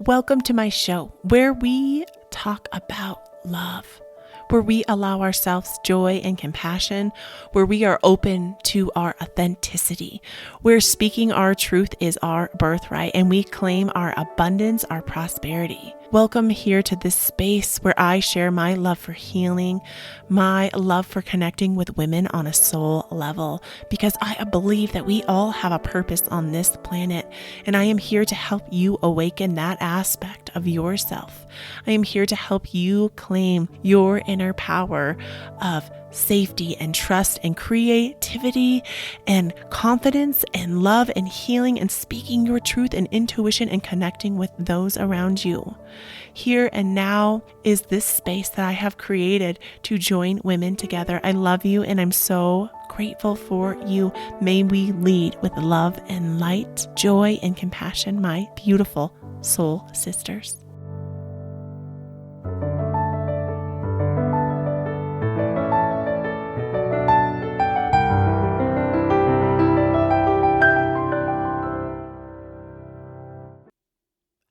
Welcome to my show where we talk about love, where we allow ourselves joy and compassion, where we are open to our authenticity, where speaking our truth is our birthright and we claim our abundance, our prosperity. Welcome here to this space where I share my love for healing, my love for connecting with women on a soul level, because I believe that we all have a purpose on this planet, and I am here to help you awaken that aspect of yourself. I am here to help you claim your inner power of safety and trust and creativity and confidence and love and healing and speaking your truth and intuition and connecting with those around you. Here and now is this space that I have created to join women together. I love you and I'm so grateful for you. May we lead with love and light, joy and compassion, my beautiful soul sisters.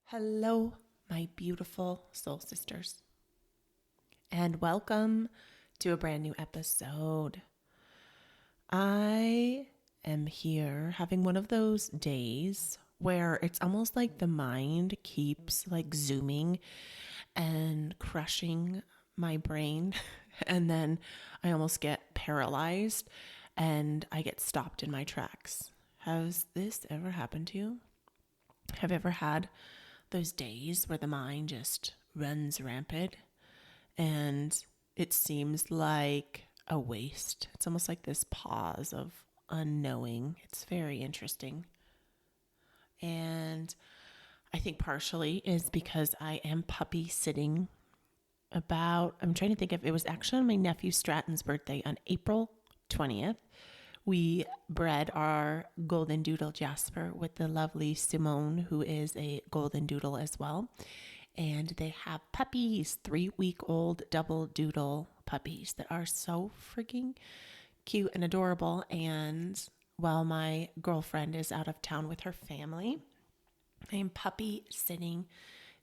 Hello, my beautiful soul sisters, and welcome to a brand new episode. I am here having one of those days where it's almost like the mind keeps like zooming and crushing my brain, and then I almost get paralyzed and I get stopped in my tracks. Has this ever happened to you? Have you ever had those days where the mind just runs rampant and it seems like a waste? It's almost like this pause of unknowing. It's very interesting. And I think partially is because I am puppy sitting I'm trying to think if it was actually on my nephew Stratton's birthday on April 20th. We bred our golden doodle Jasper with the lovely Simone, who is a golden doodle as well. And they have puppies, 3-week-old double doodle puppies that are so freaking cute and adorable. And while my girlfriend is out of town with her family, I am puppy sitting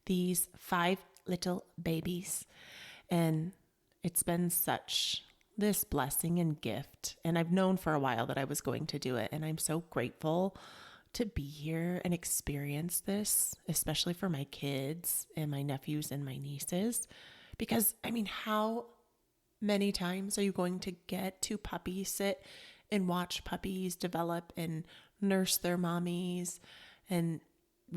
these 5 little babies. And it's been such this blessing and gift. And I've known for a while that I was going to do it. And I'm so grateful to be here and experience this, especially for my kids and my nephews and my nieces. Because, I mean, how many times are you going to get to puppy sit and watch puppies develop and nurse their mommies and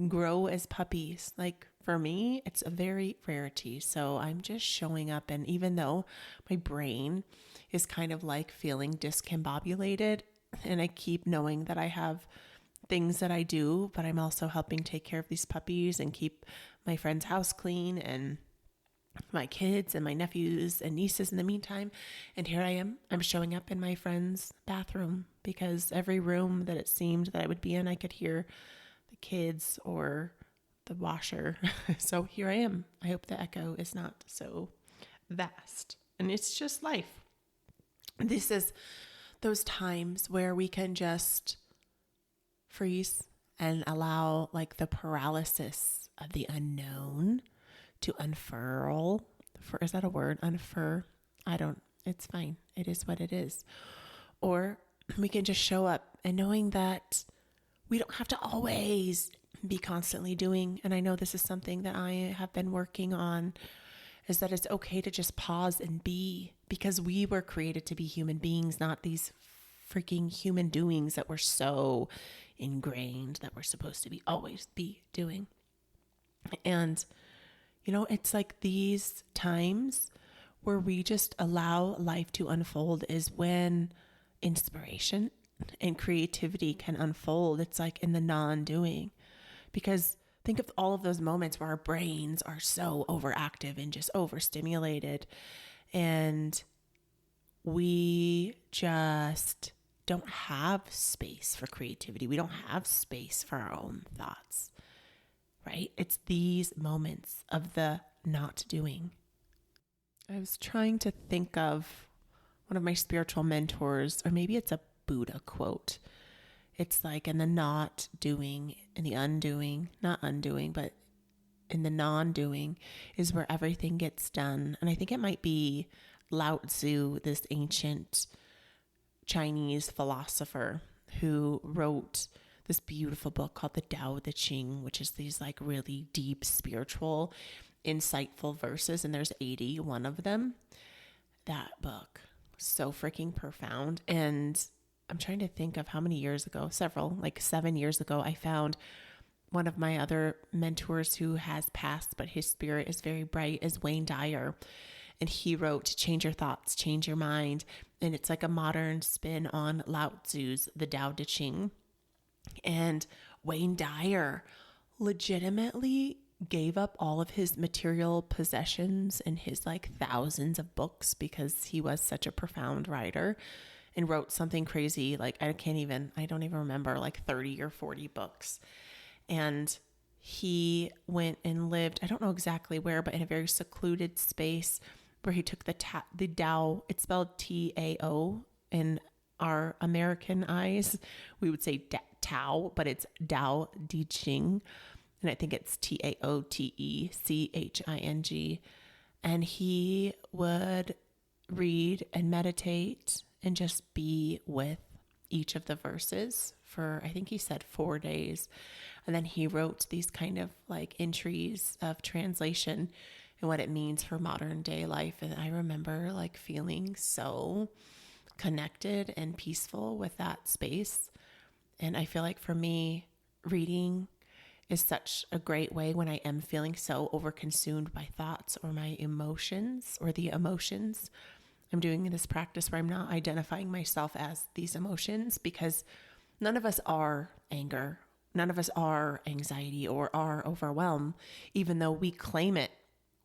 grow as puppies? Like, for me, it's a very rarity. So I'm just showing up. And even though my brain is kind of like feeling discombobulated, and I keep knowing that I have things that I do, but I'm also helping take care of these puppies and keep my friend's house clean and my kids and my nephews and nieces in the meantime. And here I am. I'm showing up in my friend's bathroom because every room that it seemed that I would be in, I could hear the kids or the washer. So here I am. I hope the echo is not so vast. And it's just life. This is those times where we can just freeze and allow like the paralysis of the unknown to unfurl. Is that a word? Unfur? It's fine. It is what it is. Or we can just show up and knowing that we don't have to always be constantly doing. And I know this is something that I have been working on, is that it's okay to just pause and be, because we were created to be human beings, not these freaking human doings that we're so ingrained that we're supposed to be always be doing. And, you know, it's like these times where we just allow life to unfold is when inspiration and creativity can unfold. It's like in the non-doing. Because think of all of those moments where our brains are so overactive and just overstimulated, and we just don't have space for creativity. We don't have space for our own thoughts, right? It's these moments of the not doing. I was trying to think of one of my spiritual mentors, or maybe it's a Buddha quote. It's like in the not doing and the undoing, not undoing, but in the non-doing is where everything gets done. And I think it might be Lao Tzu, this ancient Chinese philosopher who wrote this beautiful book called the Tao Te Ching, which is these like really deep, spiritual, insightful verses. And there's 81 of them. That book, so freaking profound. And I'm trying to think of how many years ago, several, like 7 years ago, I found one of my other mentors who has passed, but his spirit is very bright, is Wayne Dyer. And he wrote Change Your Thoughts, Change Your Mind. And it's like a modern spin on Lao Tzu's The Tao Te Ching. And Wayne Dyer legitimately gave up all of his material possessions and his like thousands of books because he was such a profound writer and wrote something crazy. Like I don't even remember, like 30 or 40 books. And he went and lived, I don't know exactly where, but in a very secluded space where he took the Tao, it's spelled Tao. In our American eyes, we would say Tao, but it's Tao Te Ching. And I think it's Taoteching. And he would read and meditate and just be with each of the verses for, I think he said 4 days. And then he wrote these kind of like entries of translation and what it means for modern day life. And I remember like feeling so connected and peaceful with that space. And I feel like for me, reading is such a great way when I am feeling so overconsumed by thoughts or my emotions or the emotions. I'm doing this practice where I'm not identifying myself as these emotions, because none of us are anger. None of us are anxiety or are overwhelm, even though we claim it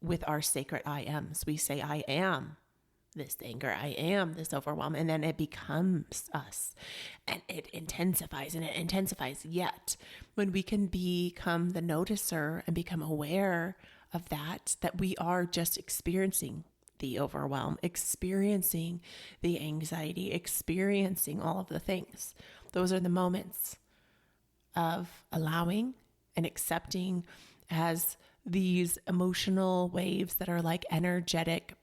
with our sacred I ams. We say, I am this anger, I am this overwhelm, and then it becomes us and it intensifies and it intensifies. Yet when we can become the noticer and become aware of that we are just experiencing the overwhelm, experiencing the anxiety, experiencing all of the things. Those are the moments of allowing and accepting as these emotional waves that are like energetic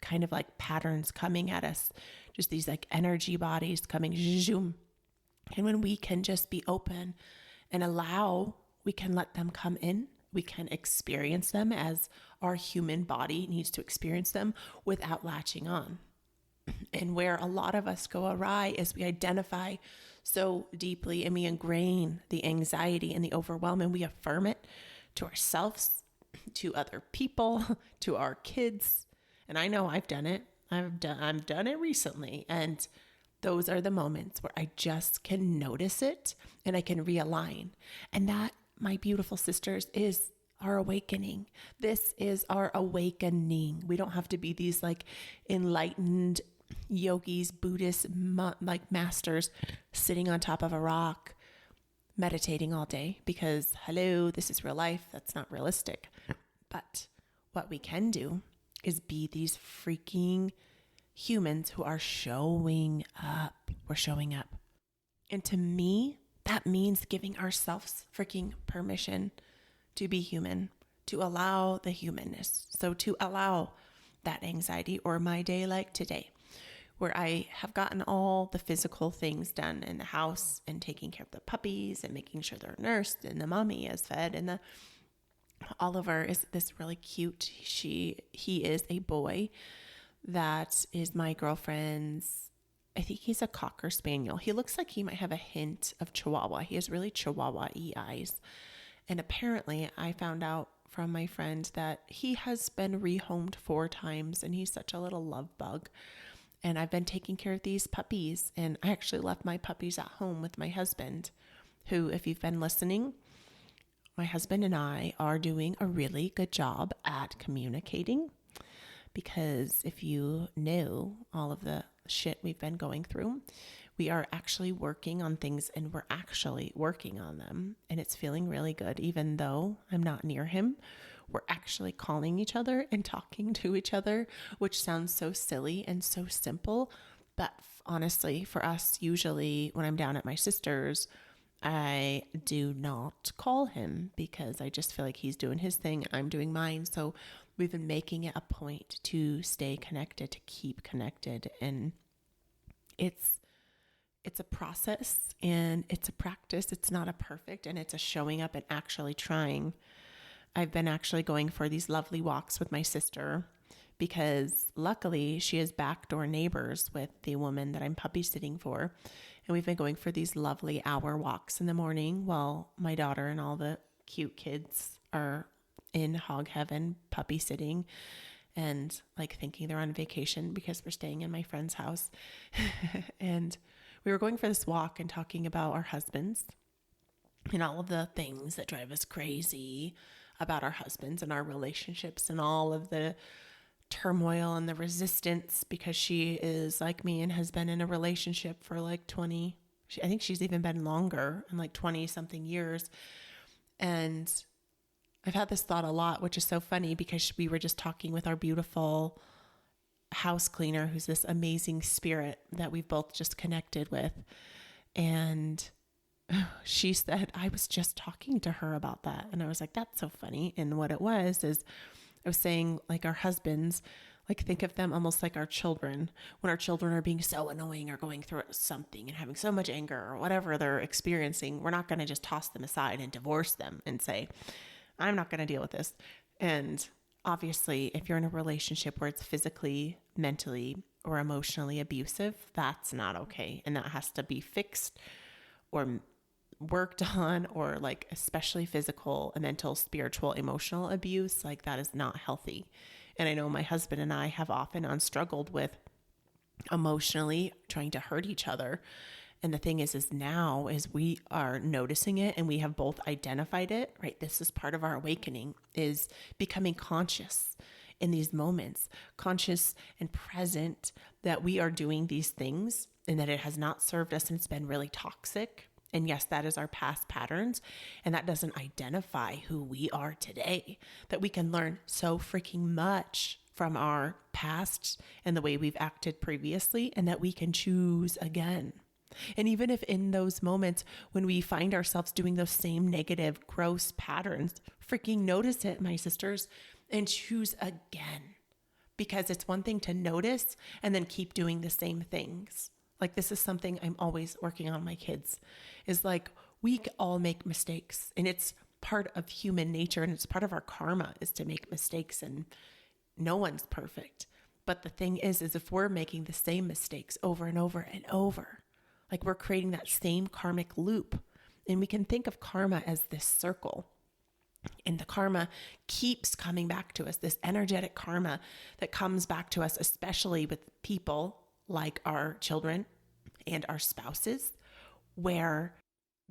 kind of like patterns coming at us, just these like energy bodies coming zoom. And when we can just be open and allow, we can let them come in, we can experience them as our human body needs to experience them without latching on. And where a lot of us go awry is we identify so deeply and we ingrain the anxiety and the overwhelm and we affirm it to ourselves, to other people, to our kids. And I know I've done it. I've done it recently. And those are the moments where I just can notice it and I can realign. And that, my beautiful sisters, is our awakening. This is our awakening. We don't have to be these like enlightened yogis, Buddhists, like masters sitting on top of a rock meditating all day, because hello, this is real life. That's not realistic. But what we can do is be these freaking humans who are showing up. We're showing up. And to me, that means giving ourselves freaking permission to be human, to allow the humanness. So to allow that anxiety, or my day like today, where I have gotten all the physical things done in the house and taking care of the puppies and making sure they're nursed and the mommy is fed, and the Oliver is this really cute, he is a boy that is my girlfriend's, I think he's a Cocker Spaniel. He looks like he might have a hint of Chihuahua. He has really Chihuahua-y eyes. And apparently I found out from my friend that he has been rehomed 4 times and he's such a little love bug. And I've been taking care of these puppies, and I actually left my puppies at home with my husband, who, if you've been listening, my husband and I are doing a really good job at communicating, because if you know all of the shit we've been going through, we are actually working on things, and we're actually working on them, and it's feeling really good. Even though I'm not near him, we're actually calling each other and talking to each other, which sounds so silly and so simple. But honestly, for us, usually when I'm down at my sister's, I do not call him because I just feel like he's doing his thing, I'm doing mine. So we've been making it a point to stay connected, to keep connected. And it's it's a process and it's a practice. It's not a perfect, and it's a showing up and actually trying. I've been actually going for these lovely walks with my sister because luckily she is backdoor neighbors with the woman that I'm puppy sitting for. And we've been going for these lovely hour walks in the morning while my daughter and all the cute kids are in hog heaven puppy sitting and like thinking they're on vacation because we're staying in my friend's house. And we were going for this walk and talking about our husbands and all of the things that drive us crazy about our husbands and our relationships and all of the turmoil and the resistance, because she is like me and has been in a relationship for like 20, I think she's even been longer, in like 20 something years. And I've had this thought a lot, which is so funny because we were just talking with our beautiful house cleaner, who's this amazing spirit that we've both just connected with. And she said, I was just talking to her about that. And I was like, that's so funny. And what it was is I was saying, like, our husbands, like, think of them almost like our children. When our children are being so annoying or going through something and having so much anger or whatever they're experiencing, we're not going to just toss them aside and divorce them and say, I'm not going to deal with this. And obviously, if you're in a relationship where it's physically, mentally, or emotionally abusive, that's not okay. And that has to be fixed or worked on, or like especially physical, mental, spiritual, emotional abuse. Like, that is not healthy. And I know my husband and I have often struggled with emotionally trying to hurt each other. And the thing is now is we are noticing it and we have both identified it, right? This is part of our awakening, is becoming conscious in these moments, conscious and present that we are doing these things and that it has not served us and it's been really toxic. And yes, that is our past patterns, and that doesn't identify who we are today, that we can learn so freaking much from our past and the way we've acted previously, and that we can choose again. And even if in those moments when we find ourselves doing those same negative, gross patterns, freaking notice it, my sisters, and choose again. Because it's one thing to notice and then keep doing the same things. Like, this is something I'm always working on my kids, is like, we all make mistakes, and it's part of human nature, and it's part of our karma is to make mistakes, and no one's perfect. But the thing is if we're making the same mistakes over and over and over, like, we're creating that same karmic loop. And we can think of karma as this circle. And the karma keeps coming back to us, this energetic karma that comes back to us, especially with people like our children and our spouses, where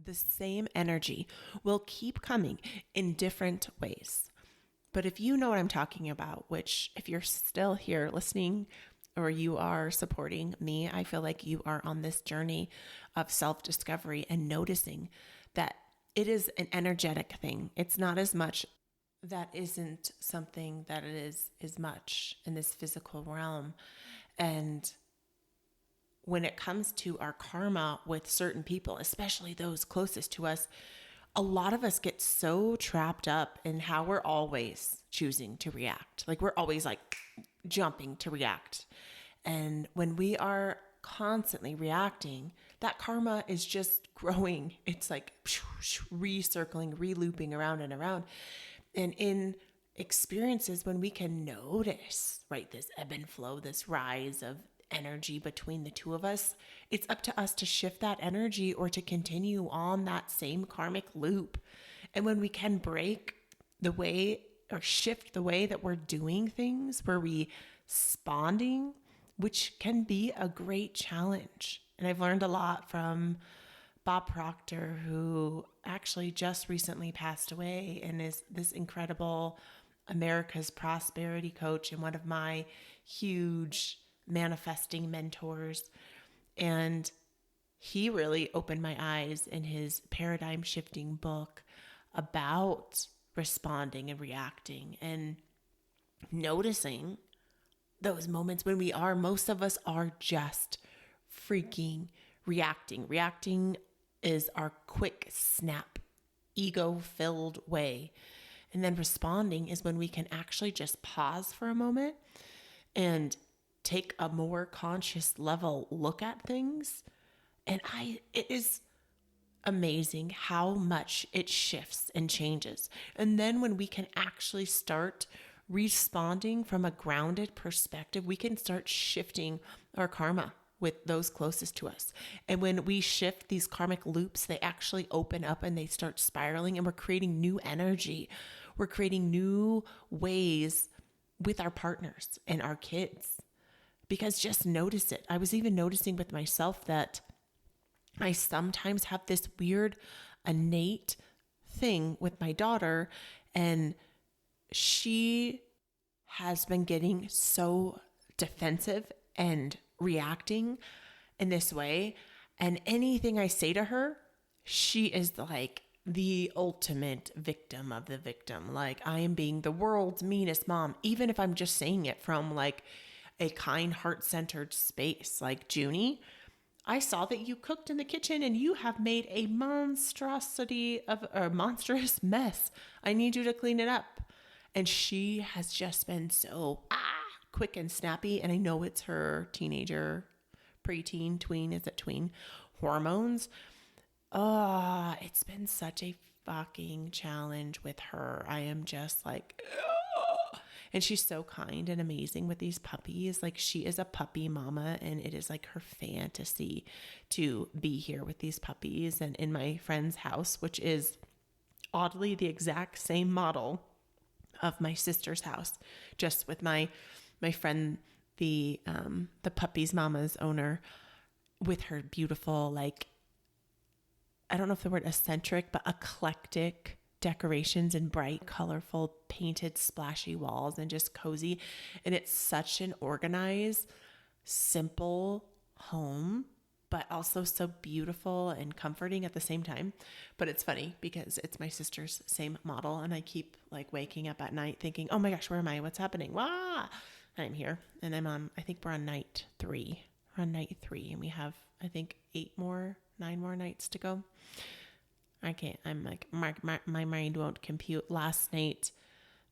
the same energy will keep coming in different ways. But if you know what I'm talking about, which if you're still here listening or you are supporting me, I feel like you are on this journey of self-discovery and noticing that it is an energetic thing. It's not as much, that isn't something that it is as much in this physical realm. And when it comes to our karma with certain people, especially those closest to us, a lot of us get so trapped up in how we're always choosing to react. Like, we're always like jumping to react. And when we are constantly reacting, that karma is just growing. It's like recircling, re-looping around and around. And in experiences when we can notice, right, this ebb and flow, this rise of energy between the two of us, it's up to us to shift that energy or to continue on that same karmic loop. And when we can break the way or shift the way that we're doing things, we're responding, which can be a great challenge. And I've learned a lot from Bob Proctor, who actually just recently passed away and is this incredible America's prosperity coach and one of my huge manifesting mentors. And he really opened my eyes in his paradigm shifting book about responding and reacting and noticing those moments when most of us are just freaking reacting is our quick snap, ego filled way. And then responding is when we can actually just pause for a moment and take a more conscious level look at things. And it is amazing how much it shifts and changes. And then when we can actually start responding from a grounded perspective, we can start shifting our karma with those closest to us. And when we shift these karmic loops, they actually open up and they start spiraling, and we're creating new energy. We're creating new ways with our partners and our kids. Because just notice it. I was even noticing with myself that I sometimes have this weird innate thing with my daughter, and she has been getting so defensive and reacting in this way. And anything I say to her, she is like the ultimate victim of the victim. Like, I am being the world's meanest mom, even if I'm just saying it from like a kind, heart-centered space. Like, Junie, I saw that you cooked in the kitchen and you have made a monstrosity of a monstrous mess. I need you to clean it up. And she has just been so quick and snappy. And I know it's her teenager, preteen, tween, is it tween, hormones. It's been such a fucking challenge with her. I am just like, ugh. And she's so kind and amazing with these puppies. Like, she is a puppy mama, and it is like her fantasy to be here with these puppies and in my friend's house, which is oddly the exact same model of my sister's house, just with my friend, the puppy's mama's owner, with her beautiful, like, I don't know if the word eccentric, but eclectic decorations and bright, colorful, painted, splashy walls, and just cozy. And it's such an organized, simple home, but also so beautiful and comforting at the same time. But it's funny because it's my sister's same model, and I keep like waking up at night thinking, oh my gosh, where am I? What's happening? Wah! And I'm here, and I think we're on night 3. We're on night 3, and we have, I think, 9 more nights to go. I can't, I'm like, my mind won't compute. Last night,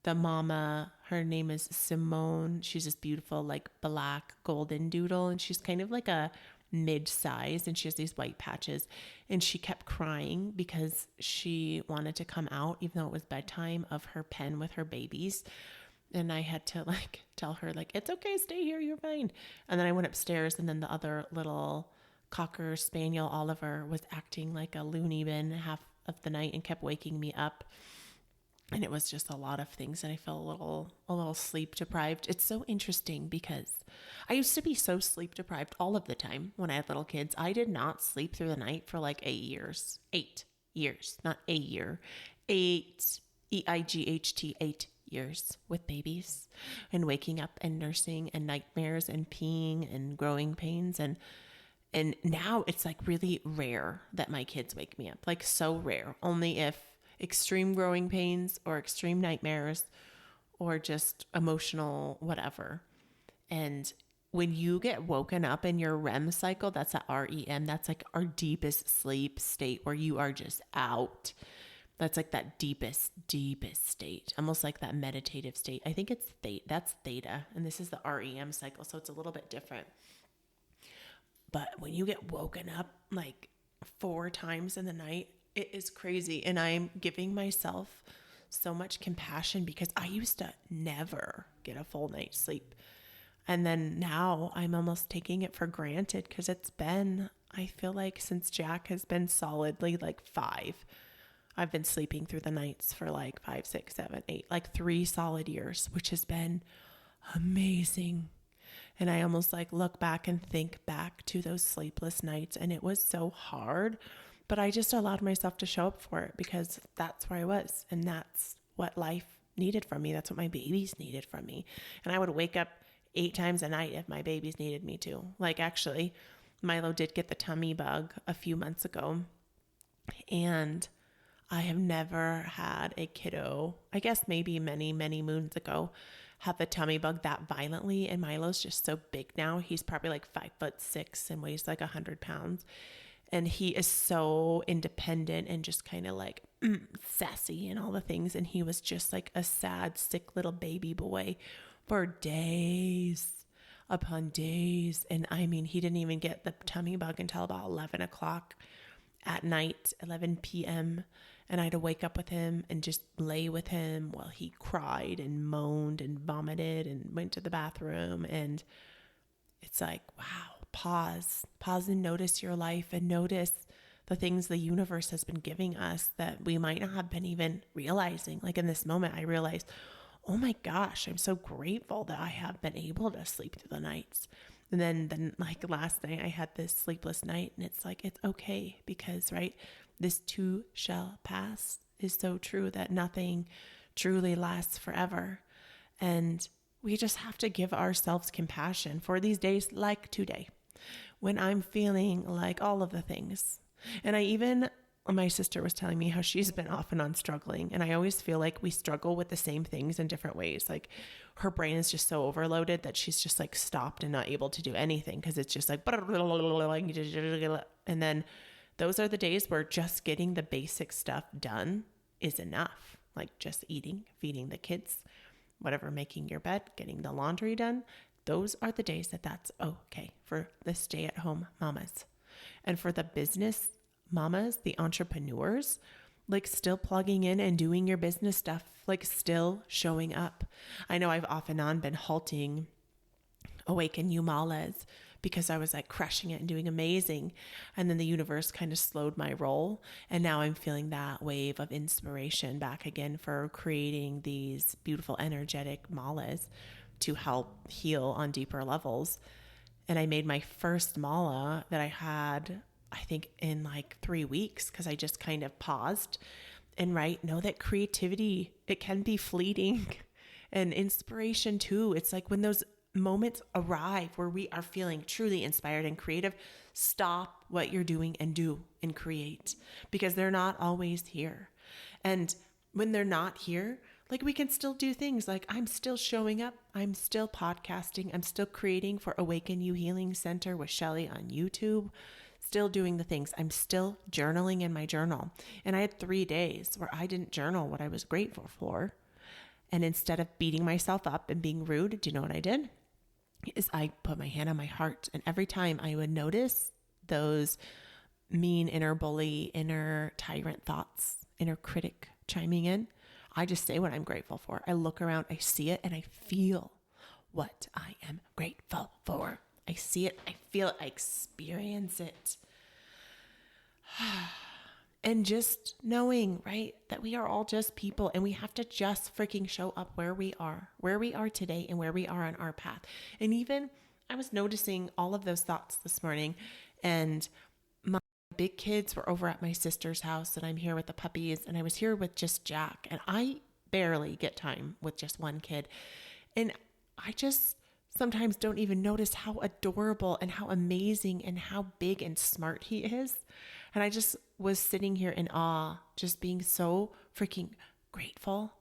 the mama, her name is Simone. She's this beautiful, like, black golden doodle, and she's kind of like a mid-size, and she has these white patches, and she kept crying because she wanted to come out, even though it was bedtime, of her pen with her babies. And I had to like tell her, like, it's okay, stay here, you're fine. And then I went upstairs, and then the other little Cocker Spaniel, Oliver, was acting like a loony bin half of the night and kept waking me up. And it was just a lot of things, and I felt a little sleep deprived. It's so interesting because I used to be so sleep deprived all of the time when I had little kids. I did not sleep through the night for like 8 years. 8 years, not a year. 8, EIGHT, 8 years with babies, and waking up and nursing and nightmares and peeing and growing pains. And now it's like really rare that my kids wake me up, like so rare, only if extreme growing pains or extreme nightmares or just emotional whatever. And when you get woken up in your REM cycle, that's a REM, that's like our deepest sleep state where you are just out. That's like that deepest state, almost like that meditative state. I think it's that's theta, and this is the REM cycle, so it's a little bit different. But when you get woken up like 4 times in the night, it is crazy. And I'm giving myself so much compassion because I used to never get a full night's sleep. And then now I'm almost taking it for granted because it's been, I feel like since Jack has been solidly like 5, I've been sleeping through the nights for like 5, 6, 7, 8, like 3 solid years, which has been amazing. And I almost like look back and think back to those sleepless nights, and it was so hard, but I just allowed myself to show up for it because that's where I was, and that's what life needed from me. That's what my babies needed from me. And I would wake up 8 times a night if my babies needed me to. Like, actually, Milo did get the tummy bug a few months ago, and I have never had a kiddo, I guess maybe many, many moons ago, have the tummy bug that violently. And Milo's just so big now. He's probably like 5'6" and weighs like 100 pounds. And he is so independent and just kind of like sassy and all the things. And he was just like a sad, sick little baby boy for days upon days. And I mean, he didn't even get the tummy bug until about 11 o'clock at night, 11 p.m. And I had to wake up with him and just lay with him while he cried and moaned and vomited and went to the bathroom. And it's like, wow, pause and notice your life and notice the things the universe has been giving us that we might not have been even realizing. Like in this moment, I realized, oh my gosh, I'm so grateful that I have been able to sleep through the nights. And then like last night I had this sleepless night, and it's like, it's okay because, right, this too shall pass is so true, that nothing truly lasts forever. And we just have to give ourselves compassion for these days like today when I'm feeling like all of the things. And my sister was telling me how she's been off and on struggling. And I always feel like we struggle with the same things in different ways. Like her brain is just so overloaded that she's just like stopped and not able to do anything because it's just like, and then those are the days where just getting the basic stuff done is enough. Like just eating, feeding the kids, whatever, making your bed, getting the laundry done. Those are the days that's okay for the stay-at-home mamas. And for the business mamas, the entrepreneurs, like still plugging in and doing your business stuff, like still showing up. I know I've off and on been halting Awaken You malas because I was like crushing it and doing amazing. And then the universe kind of slowed my roll. And now I'm feeling that wave of inspiration back again for creating these beautiful, energetic malas to help heal on deeper levels. And I made my first mala that I had, I think, in like 3 weeks because I just kind of paused and know that creativity, it can be fleeting, and inspiration too. It's like when those moments arrive where we are feeling truly inspired and creative, stop what you're doing and do and create, because they're not always here. And when they're not here, like we can still do things like I'm still showing up. I'm still podcasting. I'm still creating for Awaken You Healing Center with Shelly on YouTube, still doing the things. I'm still journaling in my journal. And I had 3 days where I didn't journal what I was grateful for. And instead of beating myself up and being rude, do you know what I did? Is I put my hand on my heart. And every time I would notice those mean inner bully, inner tyrant thoughts, inner critic chiming in, I just say what I'm grateful for. I look around, I see it, and I feel what I am grateful for. I see it, I feel it, I experience it. And just knowing, right, that we are all just people, and we have to just freaking show up where we are today and where we are on our path. And even I was noticing all of those thoughts this morning, and my big kids were over at my sister's house, and I'm here with the puppies, and I was here with just Jack, and I barely get time with just one kid. And I just sometimes don't even notice how adorable and how amazing and how big and smart he is. And I just was sitting here in awe, just being so freaking grateful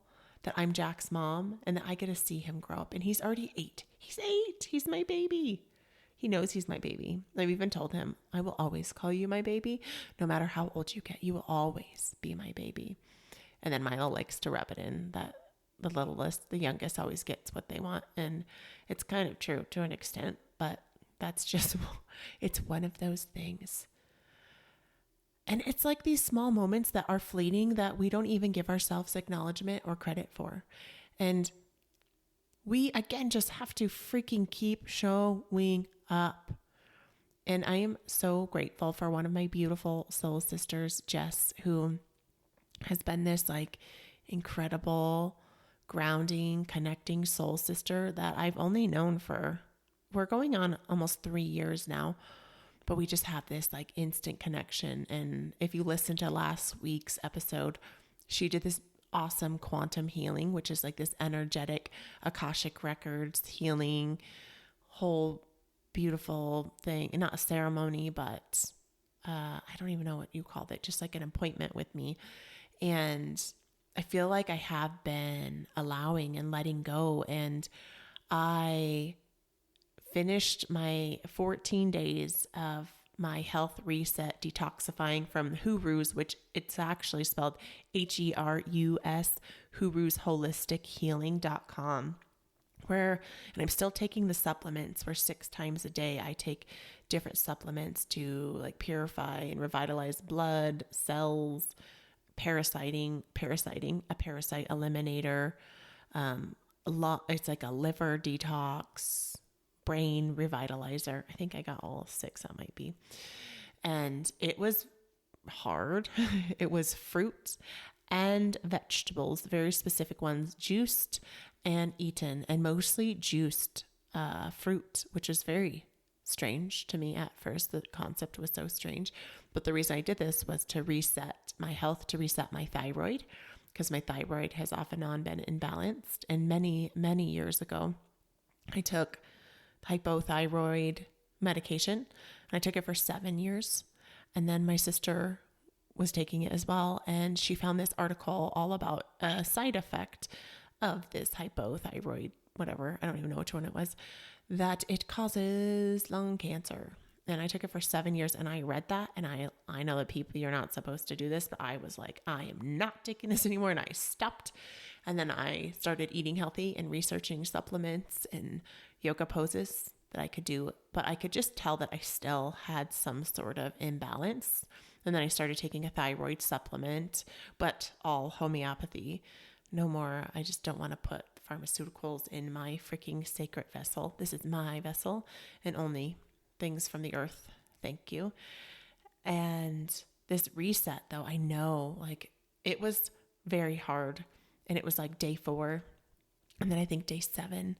that I'm Jack's mom and that I get to see him grow up. And he's already 8. He's 8. He's my baby. He knows he's my baby. I've even told him, I will always call you my baby. No matter how old you get, you will always be my baby. And then Milo likes to rub it in that the littlest, the youngest, always gets what they want. And it's kind of true to an extent, but that's just, it's one of those things. And it's like these small moments that are fleeting that we don't even give ourselves acknowledgement or credit for. And we, again, just have to freaking keep showing up. And I am so grateful for one of my beautiful soul sisters, Jess, who has been this like incredible, grounding, connecting soul sister that I've only known for, we're going on almost 3 years now. But we just have this like instant connection. And if you listen to last week's episode, she did this awesome quantum healing, which is like this energetic Akashic records healing, whole beautiful thing. And not a ceremony, but I don't even know what you called it, just like an appointment with me. And I feel like I have been allowing and letting go. And I finished my 14 days of my health reset detoxifying from Huru's, which it's actually spelled Herus, Huru's Holistic Healing.com. Where, and I'm still taking the supplements where 6 times a day I take different supplements to like purify and revitalize blood, cells, a parasite eliminator, it's like a liver detox, brain revitalizer. I think I got all 6, that might be. And it was hard. It was fruit and vegetables, very specific ones, juiced and eaten, and mostly juiced fruit, which is very strange to me at first. The concept was so strange. But the reason I did this was to reset my health, to reset my thyroid, because my thyroid has off and on been imbalanced. And many, many years ago, I took hypothyroid medication, and I took it for 7 years. And then my sister was taking it as well, and she found this article all about a side effect of this hypothyroid, whatever, I don't even know which one it was, that it causes lung cancer. And I took it for 7 years, and I read that, and I know that people, you're not supposed to do this, but I was like, I am not taking this anymore, and I stopped. And then I started eating healthy and researching supplements and yoga poses that I could do, but I could just tell that I still had some sort of imbalance. And then I started taking a thyroid supplement, but all homeopathy. No more. I just don't want to put pharmaceuticals in my freaking sacred vessel. This is my vessel, and only things from the earth. Thank you. And this reset, though, I know, like, it was very hard. And it was like day 4. And then I think day 7.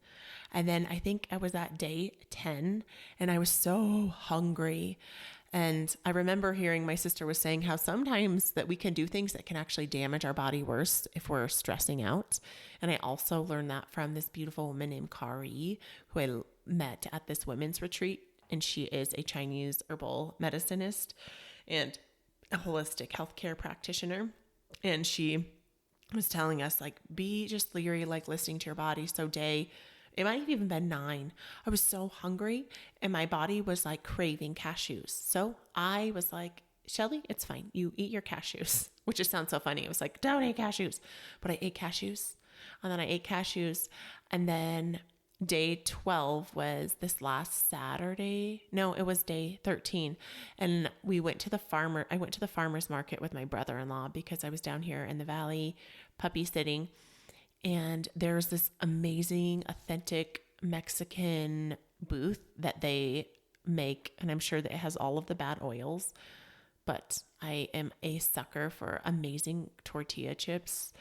And then I think I was at day 10, and I was so hungry. And I remember hearing my sister was saying how sometimes that we can do things that can actually damage our body worse if we're stressing out. And I also learned that from this beautiful woman named Kari, who I met at this women's retreat. And she is a Chinese herbal medicinist and a holistic healthcare practitioner. And she was telling us, like, be just leery, like listening to your body. So it might have even been 9. I was so hungry, and my body was like craving cashews. So I was like, Shelly, it's fine. You eat your cashews, which just sounds so funny. It was like, don't eat cashews. But I ate cashews, and then I ate cashews. And then day 12 was this last Saturday. No, it was day 13. And I went to the farmer's market with my brother-in-law because I was down here in the valley puppy sitting. And there's this amazing, authentic Mexican booth that they make. And I'm sure that it has all of the bad oils. But I am a sucker for amazing tortilla chips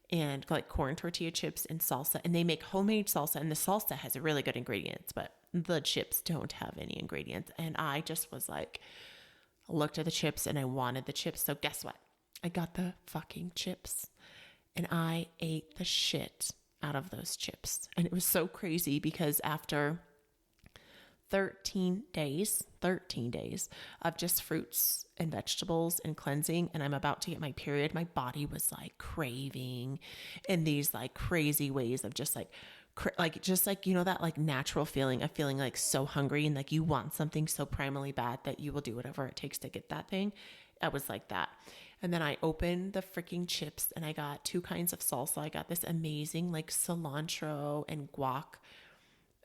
and like corn tortilla chips and salsa. And they make homemade salsa. And the salsa has really good ingredients, but the chips don't have any ingredients. And I just was like, looked at the chips and I wanted the chips. So guess what? I got the fucking chips. And I ate the shit out of those chips. And it was so crazy because after 13 days of just fruits and vegetables and cleansing, and I'm about to get my period, my body was like craving in these like crazy ways of just like, you know, that like natural feeling of feeling like so hungry and like you want something so primally bad that you will do whatever it takes to get that thing. I was like that. And then I opened the freaking chips and I got 2 kinds of salsa. I got this amazing like cilantro and guac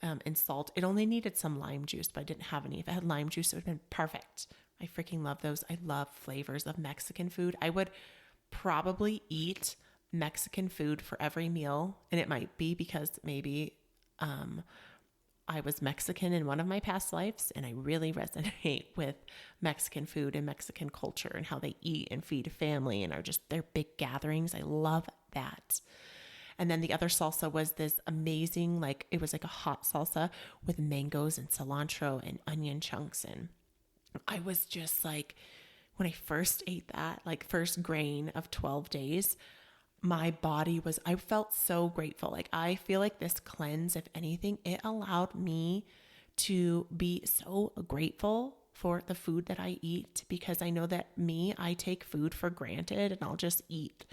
and salt. It only needed some lime juice, but I didn't have any. If it had lime juice, it would have been perfect. I freaking love those. I love flavors of Mexican food. I would probably eat Mexican food for every meal. And it might be because maybe I was Mexican in one of my past lives, and I really resonate with Mexican food and Mexican culture and how they eat and feed a family and are just their big gatherings. I love that. And then the other salsa was this amazing, like it was like a hot salsa with mangoes and cilantro and onion chunks. And I was just like, when I first ate that, like first grain of 12 days, my body was, I felt so grateful. Like I feel like this cleanse, if anything, it allowed me to be so grateful for the food that I eat, because I know that I take food for granted and I'll just eat,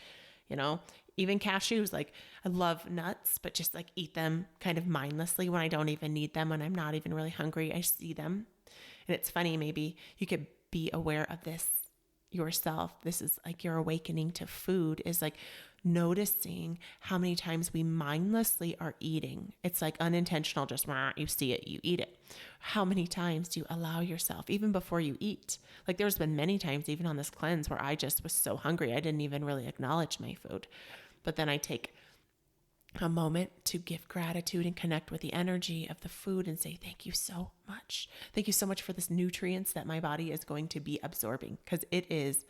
you know, even cashews. Like I love nuts, but just like eat them kind of mindlessly when I don't even need them, when I'm not even really hungry. I see them And it's funny, maybe you could be aware of this yourself. This is like your awakening to food, is like noticing how many times we mindlessly are eating. It's like unintentional, just you see it, you eat it. How many times do you allow yourself, even before you eat? Like there's been many times, even on this cleanse, where I just was so hungry, I didn't even really acknowledge my food. But then I take a moment to give gratitude and connect with the energy of the food and say, thank you so much. Thank you so much for this nutrients that my body is going to be absorbing, because it is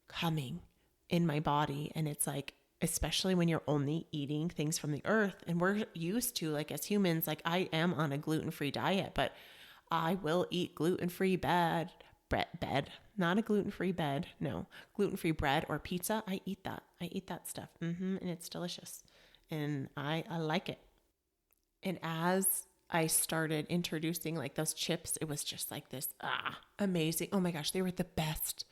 coming in my body. And it's like, especially when you're only eating things from the earth, and we're used to, like as humans, like I am on a gluten-free diet, but I will eat gluten-free bread, not a gluten-free bed. No, gluten-free bread or pizza. I eat that stuff. And it's delicious. And I like it. And as I started introducing like those chips, it was just like this, amazing. Oh my gosh, they were the best.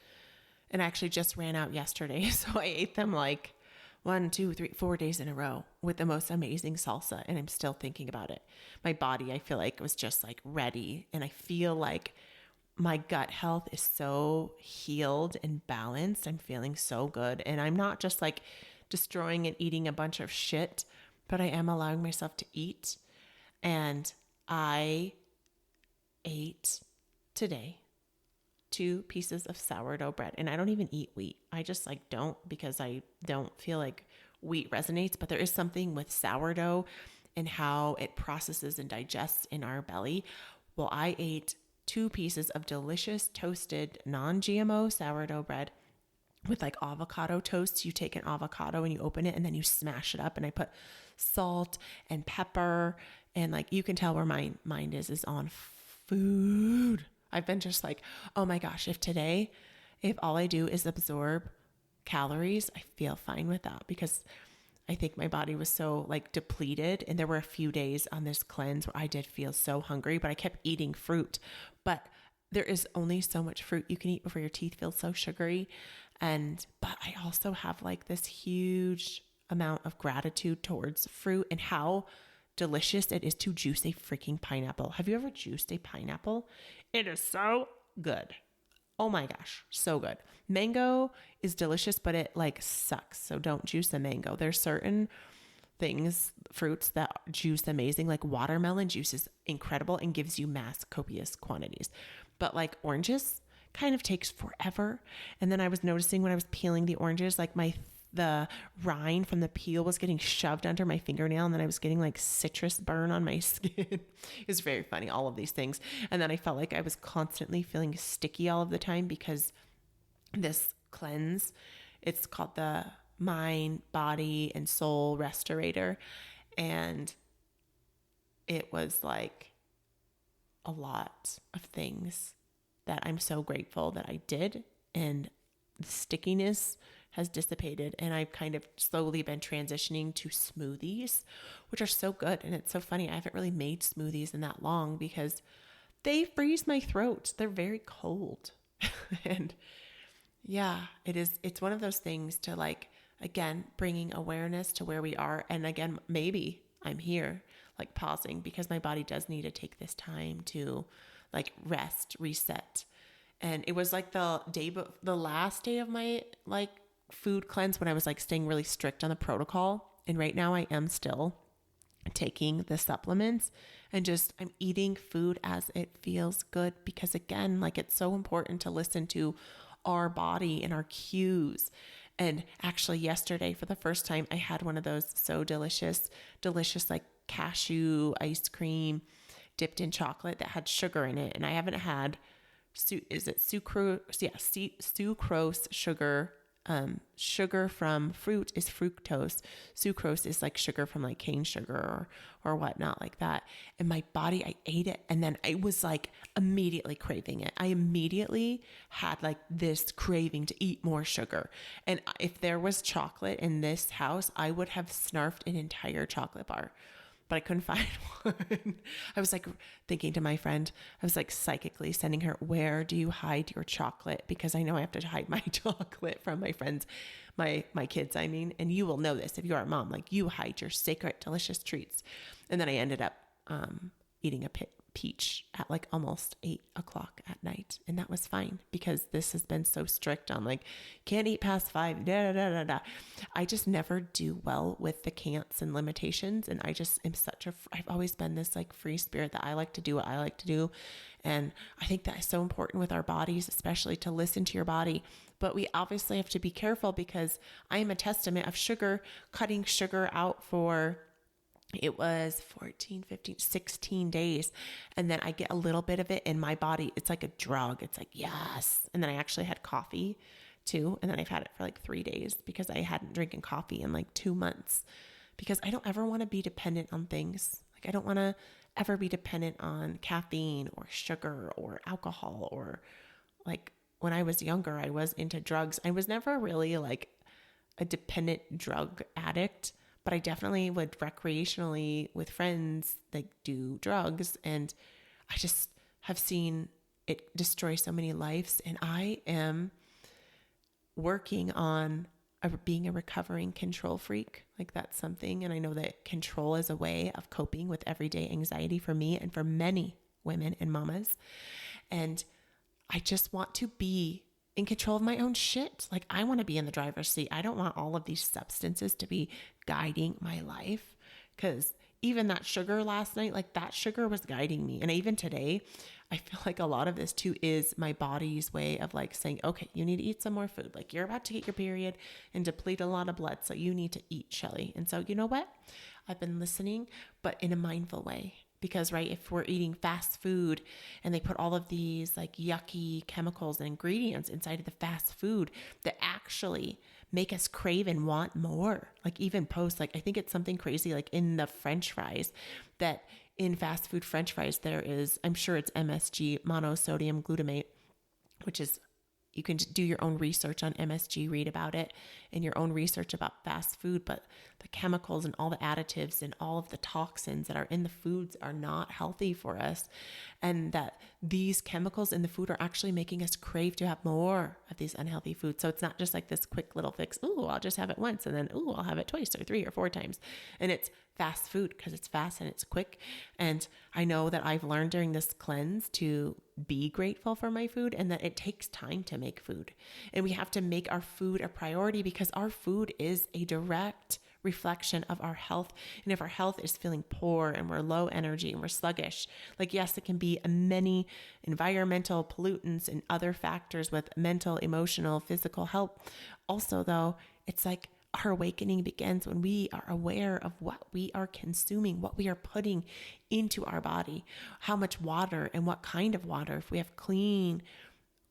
And I actually just ran out yesterday. So I ate them like 1, 2, 3, 4 days in a row with the most amazing salsa. And I'm still thinking about it. My body, I feel like, was just like ready. And I feel like my gut health is so healed and balanced. I'm feeling so good. And I'm not just like destroying and eating a bunch of shit, but I am allowing myself to eat. And I ate today 2 pieces of sourdough bread. And I don't even eat wheat. I just like don't, because I don't feel like wheat resonates, but there is something with sourdough and how it processes and digests in our belly. Well, I ate 2 pieces of delicious toasted non-GMO sourdough bread with like avocado toast. You take an avocado and you open it and then you smash it up. And I put salt and pepper, and like, you can tell where my mind is on food. I've been just like, oh my gosh, if all I do is absorb calories, I feel fine with that, because I think my body was so like depleted. And there were a few days on this cleanse where I did feel so hungry, but I kept eating fruit. But there is only so much fruit you can eat before your teeth feel so sugary. But I also have like this huge amount of gratitude towards fruit and how delicious it is to juice a freaking pineapple. Have you ever juiced a pineapple? It is so good. Oh my gosh, so good. Mango is delicious, but it like sucks. So don't juice a mango. There's certain fruits that juice amazing. Like watermelon juice is incredible and gives you copious quantities. But like oranges kind of takes forever. And then I was noticing when I was peeling the oranges, like the rind from the peel was getting shoved under my fingernail, and then I was getting like citrus burn on my skin. It's very funny, all of these things. And then I felt like I was constantly feeling sticky all of the time, because this cleanse, it's called the Mind, Body, and Soul Restorator. And it was like a lot of things that I'm so grateful that I did. And the stickiness has dissipated, and I've kind of slowly been transitioning to smoothies, which are so good. And it's so funny, I haven't really made smoothies in that long because they freeze my throat. They're very cold. And yeah, it's one of those things to like, again, bringing awareness to where we are. And again, maybe I'm here like pausing because my body does need to take this time to like rest, reset. And it was like the last day of my like food cleanse when I was like staying really strict on the protocol. And right now I am still taking the supplements and just I'm eating food as it feels good, because again, like it's so important to listen to our body and our cues. And actually yesterday, for the first time, I had one of those so delicious like cashew ice cream dipped in chocolate that had sugar in it. And I haven't had sucrose? Yeah, sucrose sugar. Sugar from fruit is fructose. Sucrose is like sugar from like cane sugar or whatnot like that. And my body, I ate it, and then I was like immediately craving it. I immediately had like this craving to eat more sugar. And if there was chocolate in this house, I would have snarfed an entire chocolate bar. But I couldn't find one. I was like thinking to my friend, I was like psychically sending her, where do you hide your chocolate? Because I know I have to hide my chocolate from my friends, my kids, I mean, and you will know this if you are a mom, like you hide your sacred, delicious treats. And then I ended up eating a peach at like almost 8 o'clock at night. And that was fine because this has been so strict on like, can't eat past 5, da, da, da, da. I just never do well with the can'ts and limitations. And I just am I've always been this like free spirit that I like to do what I like to do. And I think that is so important with our bodies, especially to listen to your body. But we obviously have to be careful because I am a testament of sugar, cutting sugar out for, it was 14, 15, 16 days. And then I get a little bit of it in my body. It's like a drug. It's like, yes. And then I actually had coffee too. And then I've had it for like 3 days because I hadn't drinking coffee in like 2 months, because I don't ever want to be dependent on things. Like I don't want to ever be dependent on caffeine or sugar or alcohol, or like when I was younger, I was into drugs. I was never really like a dependent drug addict, but I definitely would recreationally with friends like do drugs, and I just have seen it destroy so many lives. And I am working on being a recovering control freak. Like that's something. And I know that control is a way of coping with everyday anxiety for me and for many women and mamas. And I just want to be in control of my own shit. Like I want to be in the driver's seat. I don't want all of these substances to be guiding my life, because even that sugar last night, like that sugar was guiding me. And even today, I feel like a lot of this too is my body's way of like saying, okay, you need to eat some more food. Like you're about to get your period and deplete a lot of blood. So you need to eat, Shelly. And so you know what? I've been listening, but in a mindful way. Because, right, if we're eating fast food and they put all of these like yucky chemicals and ingredients inside of the fast food that actually make us crave and want more, like even post, like I think it's something crazy, like in the French fries, that in fast food French fries, there is, I'm sure it's MSG, monosodium glutamate, which is, you can do your own research on MSG, read about it, and your own research about fast food. But the chemicals and all the additives and all of the toxins that are in the foods are not healthy for us. And that these chemicals in the food are actually making us crave to have more of these unhealthy foods. So it's not just like this quick little fix. Ooh, I'll just have it once. And then, ooh, I'll have it twice or 3 or 4 times. And it's fast food because it's fast and it's quick. And I know that I've learned during this cleanse to be grateful for my food, and that it takes time to make food. And we have to make our food a priority because our food is a direct reflection of our health. And if our health is feeling poor and we're low energy and we're sluggish, like, yes, it can be many environmental pollutants and other factors with mental, emotional, physical health. Also, though, it's like our awakening begins when we are aware of what we are consuming, what we are putting into our body, how much water and what kind of water. If we have clean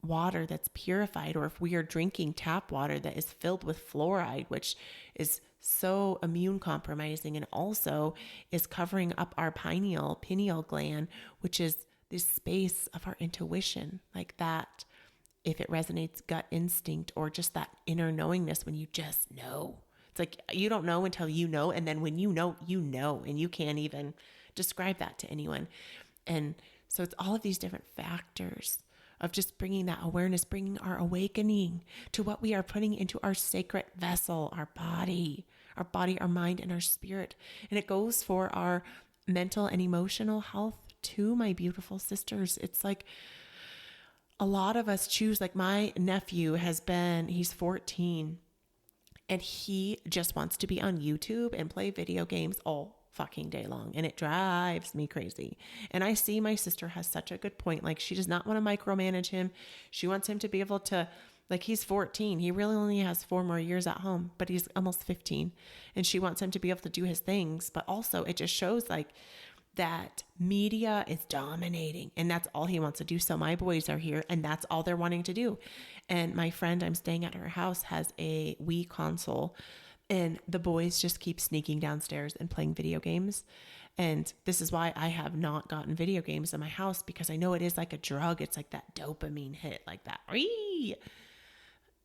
water that's purified, or if we are drinking tap water that is filled with fluoride, which is so immune compromising and also is covering up our pineal gland, which is this space of our intuition, like that. If it resonates, gut instinct, or just that inner knowingness when you just know. It's like you don't know until you know. And then when you know, and you can't even describe that to anyone. And so it's all of these different factors of just bringing that awareness, bringing our awakening to what we are putting into our sacred vessel, our body, our mind, and our spirit. And it goes for our mental and emotional health too, my beautiful sisters. It's like, a lot of us choose, like my nephew he's 14 and he just wants to be on YouTube and play video games all fucking day long. And it drives me crazy. And I see my sister has such a good point. Like she does not want to micromanage him. She wants him to be able to, like he's 14. He really only has 4 more years at home, but he's almost 15. And she wants him to be able to do his things. But also it just shows like, that media is dominating and that's all he wants to do. So my boys are here and that's all they're wanting to do. And my friend, I'm staying at her house, has a Wii console and the boys just keep sneaking downstairs and playing video games. And this is why I have not gotten video games in my house, because I know it is like a drug. It's like that dopamine hit, like that.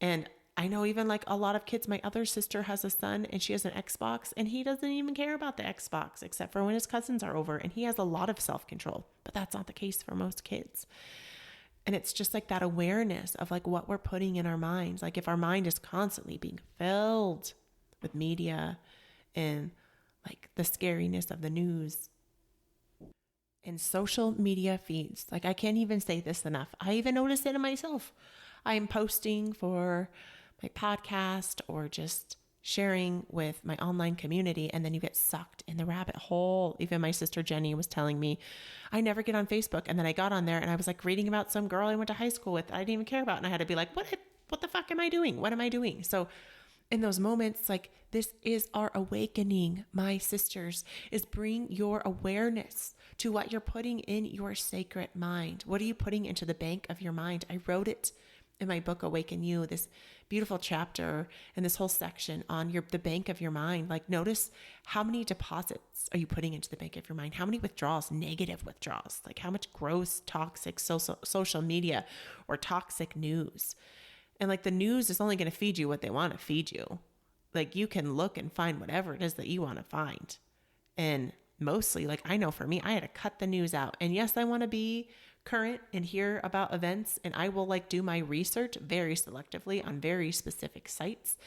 And I know even like a lot of kids, my other sister has a son and she has an Xbox and he doesn't even care about the Xbox except for when his cousins are over, and he has a lot of self-control, but that's not the case for most kids. And it's just like that awareness of like what we're putting in our minds. Like if our mind is constantly being filled with media and like the scariness of the news, and social media feeds. Like, I can't even say this enough. I even notice it in myself. I'm posting for my podcast or just sharing with my online community, and then you get sucked in the rabbit hole. Even my sister Jenny was telling me, I never get on Facebook, and then I got on there and I was like reading about some girl I went to high school with that I didn't even care about, and I had to be like, what the fuck am I doing? What am I doing? So in those moments, like, this is our awakening, my sisters, is bring your awareness to what you're putting in your sacred mind. What are you putting into the bank of your mind? I wrote it in my book, Awaken You, this beautiful chapter and this whole section on the bank of your mind. Like, notice how many deposits are you putting into the bank of your mind? How many withdrawals, negative withdrawals? Like, how much gross, toxic social media or toxic news? And like, the news is only going to feed you what they want to feed you. Like, you can look and find whatever it is that you want to find. And mostly, like, I know for me, I had to cut the news out. And yes, I want to be current and hear about events, and I will like do my research very selectively on very specific sites.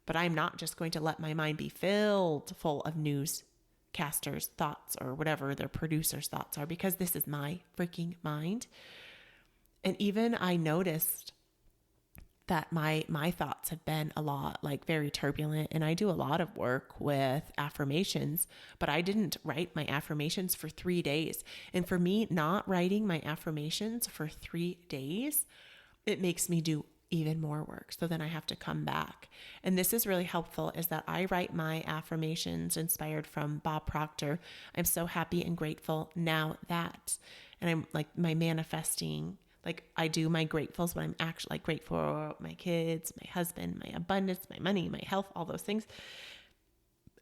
But I'm not just going to let my mind be filled full of newscasters' thoughts or whatever their producers' thoughts are, because this is my freaking mind. And even I noticed that my thoughts have been a lot, like, very turbulent, and I do a lot of work with affirmations, but I didn't write my affirmations for 3 days. And for me, not writing my affirmations for 3 days, it makes me do even more work. So then I have to come back. And this is really helpful, is that I write my affirmations inspired from Bob Proctor. I'm so happy and grateful now that, and I'm like, my manifesting, like, I do my gratefuls, but I'm actually like grateful for my kids, my husband, my abundance, my money, my health, all those things.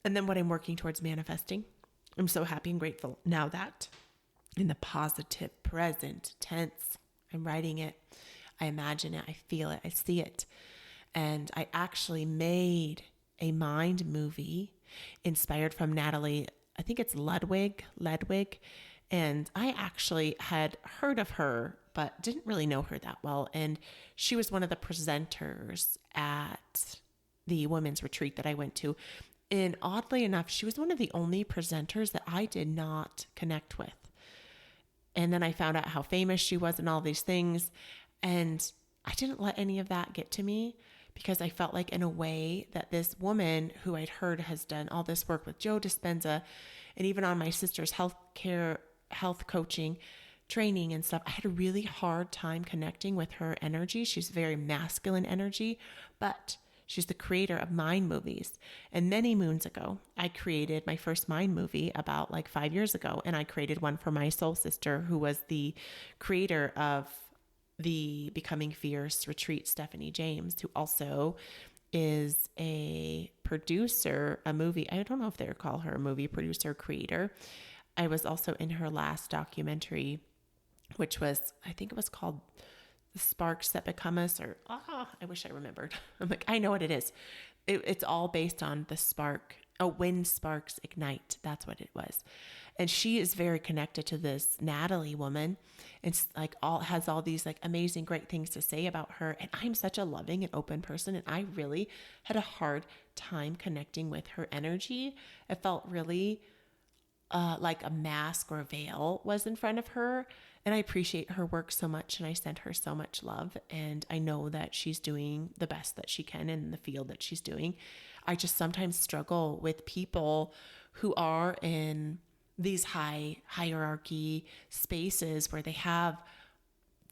And then what I'm working towards manifesting, I'm so happy and grateful now that, in the positive present tense, I'm writing it, I imagine it, I feel it, I see it. And I actually made a mind movie inspired from Natalie, I think it's Ludwig. And I actually had heard of her, but didn't really know her that well. And she was one of the presenters at the women's retreat that I went to. And oddly enough, she was one of the only presenters that I did not connect with. And then I found out how famous she was and all these things. And I didn't let any of that get to me, because I felt like, in a way, that this woman who I'd heard has done all this work with Joe Dispenza, and even on my sister's health coaching training and stuff, I had a really hard time connecting with her energy. She's very masculine energy, but she's the creator of mind movies. And many moons ago, I created my first mind movie about like 5 years ago. And I created one for my soul sister, who was the creator of the Becoming Fierce retreat, Stephanie James, who also is a producer, a movie. I don't know if they call her a movie producer, creator. I was also in her last documentary, which was, I think it was called The Sparks That Become Us, or, I wish I remembered. I'm like, I know what it is. It's all based on the spark. Oh, when sparks ignite. That's what it was. And she is very connected to this Natalie woman. It's like has all these like amazing, great things to say about her. And I'm such a loving and open person. And I really had a hard time connecting with her energy. It felt really like a mask or a veil was in front of her. And I appreciate her work so much, and I send her so much love. And I know that she's doing the best that she can in the field that she's doing. I just sometimes struggle with people who are in these high hierarchy spaces where they have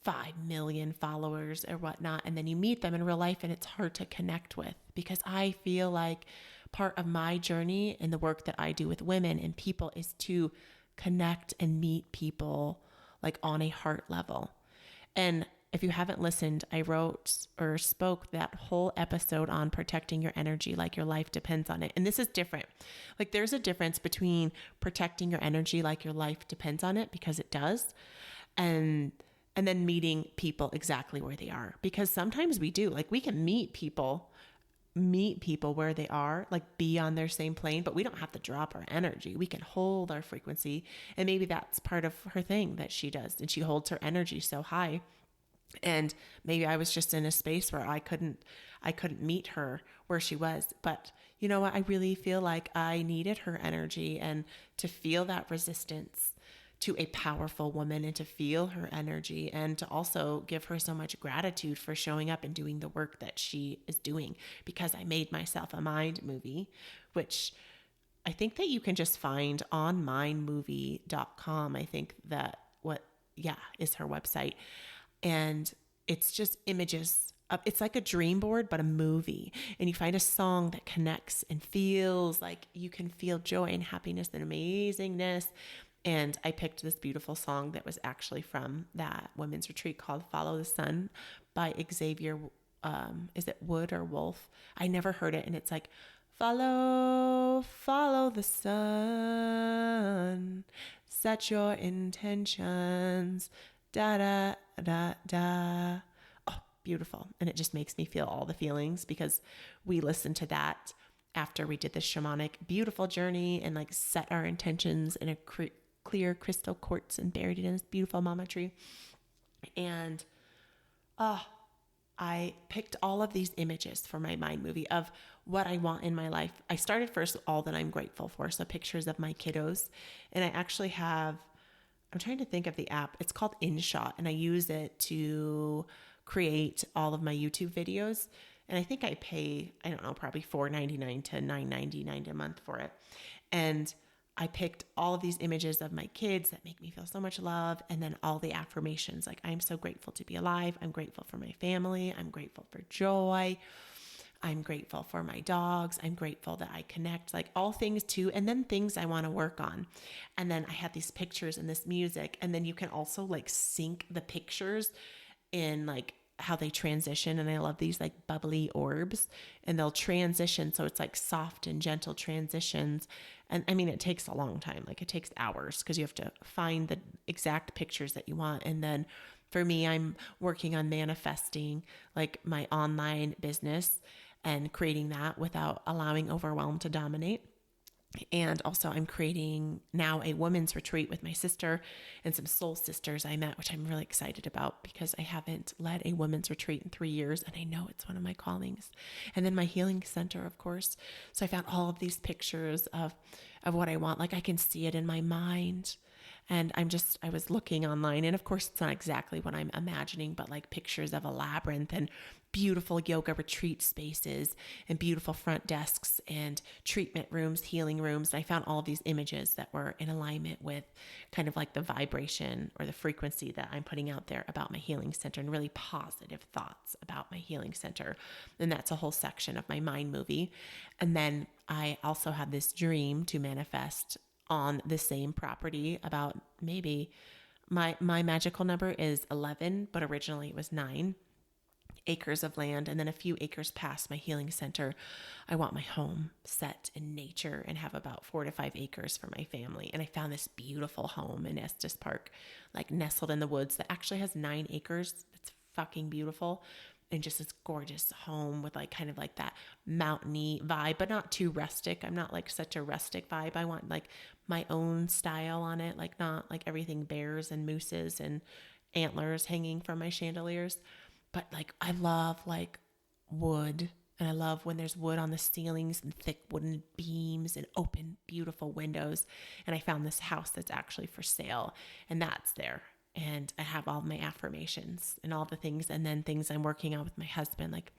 5 million followers or whatnot. And then you meet them in real life and it's hard to connect with, because I feel like part of my journey and the work that I do with women and people is to connect and meet people like on a heart level. And if you haven't listened, I wrote or spoke that whole episode on protecting your energy like your life depends on it. And this is different. Like, there's a difference between protecting your energy like your life depends on it, because it does, and then meeting people exactly where they are. Because sometimes we do, like, we can meet people where they are, like be on their same plane, but we don't have to drop our energy. We can hold our frequency. And maybe that's part of her thing that she does. And she holds her energy so high. And maybe I was just in a space where I couldn't meet her where she was. But you know what? I really feel like I needed her energy, and to feel that resistance, to a powerful woman and to feel her energy and to also give her so much gratitude for showing up and doing the work that she is doing, because I made myself a mind movie, which I think that you can just find on mindmovie.com. I think that is her website. And it's just images. It's like a dream board, but a movie. And you find a song that connects and feels like you can feel joy and happiness and amazingness. And I picked this beautiful song that was actually from that women's retreat called Follow the Sun by Xavier. Is it Wood or Wolf? I never heard it. And it's like, follow the sun, set your intentions, da da da da. Oh, beautiful. And it just makes me feel all the feelings, because we listened to that after we did this shamanic beautiful journey and like set our intentions in a clear crystal quartz and buried it in this beautiful mama tree. And I picked all of these images for my mind movie of what I want in my life. I started first all that I'm grateful for. So pictures of my kiddos. And I actually have, I'm trying to think of the app. It's called InShot, and I use it to create all of my YouTube videos. And I think I pay, I don't know, probably $4.99 to $9.99 a month for it. And I picked all of these images of my kids that make me feel so much love. And then all the affirmations, like, I'm so grateful to be alive. I'm grateful for my family. I'm grateful for joy. I'm grateful for my dogs. I'm grateful that I connect, like all things too. And then things I want to work on. And then I had these pictures and this music. And then you can also like sync the pictures in like how they transition. And I love these like bubbly orbs, and they'll transition. So it's like soft and gentle transitions. And I mean, it takes a long time. Like it takes hours, because you have to find the exact pictures that you want. And then for me, I'm working on manifesting like my online business and creating that without allowing overwhelm to dominate. And also I'm creating now a women's retreat with my sister and some soul sisters I met, which I'm really excited about, because I haven't led a women's retreat in 3 years, and I know it's one of my callings. And then my healing center, of course. So I found all of these pictures of what I want. Like I can see it in my mind. And I was looking online, and of course it's not exactly what I'm imagining, but like pictures of a labyrinth and beautiful yoga retreat spaces and beautiful front desks and treatment rooms, healing rooms. And I found all of these images that were in alignment with kind of like the vibration or the frequency that I'm putting out there about my healing center, and really positive thoughts about my healing center. And that's a whole section of my mind movie. And then I also had this dream to manifest on the same property about maybe my magical number is 11, but originally it was 9 acres of land. And then a few acres past my healing center, I want my home set in nature and have about 4 to 5 acres for my family. And I found this beautiful home in Estes Park, like nestled in the woods, that actually has 9 acres. It's fucking beautiful. And just this gorgeous home with like kind of like that mountainy vibe, but not too rustic. I'm not like such a rustic vibe. I want like my own style on it, like not like everything bears and mooses and antlers hanging from my chandeliers. But like I love like wood, and I love when there's wood on the ceilings and thick wooden beams and open beautiful windows. And I found this house that's actually for sale, and that's there. And I have all my affirmations and all the things, and then things I'm working on with my husband, like